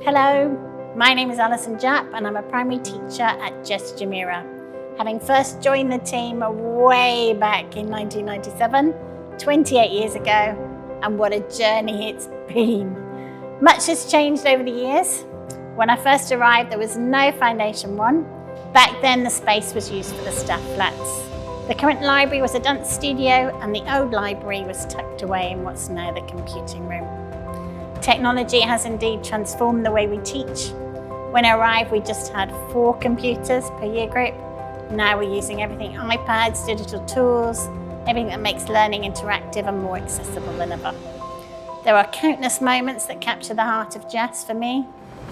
Hello, my name is Alison Jaap and I'm a primary teacher at JESS Jumeirah. Having first joined the team way back in 1997, 28 years ago, and what a journey it's been. Much has changed over the years. When I first arrived, there was no foundation one. Back then, the space was used for the staff flats. The current library was a dance studio and the old library was tucked away in what's now the computing room. Technology has indeed transformed the way we teach. When I arrived, we just had 4 computers per year group. Now we're using everything iPads, digital tools, everything that makes learning interactive and more accessible than ever. There are countless moments that capture the heart of JESS for me.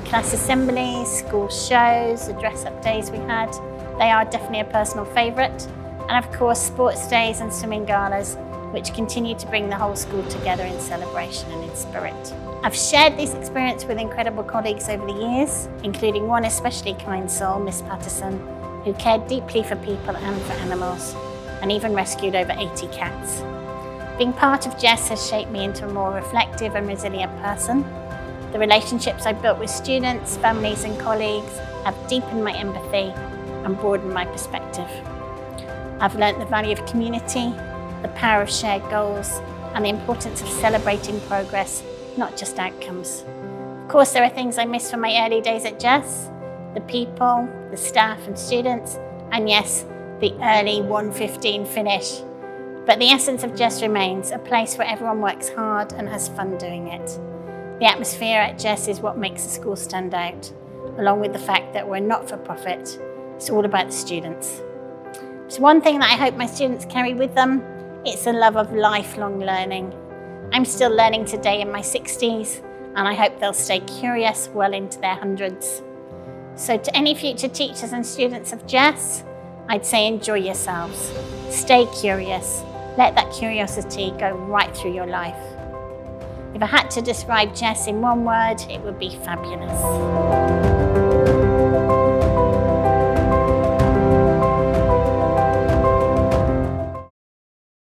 Class assemblies, school shows, the dress-up days we had, they are definitely a personal favourite. And of course, sports days and swimming galas, which continue to bring the whole school together in celebration and in spirit. I've shared this experience with incredible colleagues over the years, including one especially kind soul, Miss Patterson, who cared deeply for people and for animals, and even rescued over 80 cats. Being part of JESS has shaped me into a more reflective and resilient person. The relationships I've built with students, families and colleagues have deepened my empathy and broadened my perspective. I've learnt the value of community, the power of shared goals, and the importance of celebrating progress, not just outcomes. Of course, there are things I miss from my early days at JESS, the people, the staff and students, and yes, the early 1:15 finish. But the essence of JESS remains, a place where everyone works hard and has fun doing it. The atmosphere at JESS is what makes the school stand out, along with the fact that we're not for profit. It's all about the students. So one thing that I hope my students carry with them, it's a love of lifelong learning. I'm still learning today in my 60s, and I hope they'll stay curious well into their hundreds. So to any future teachers and students of JESS, I'd say enjoy yourselves. Stay curious. Let that curiosity go right through your life. If I had to describe JESS in one word, it would be fabulous.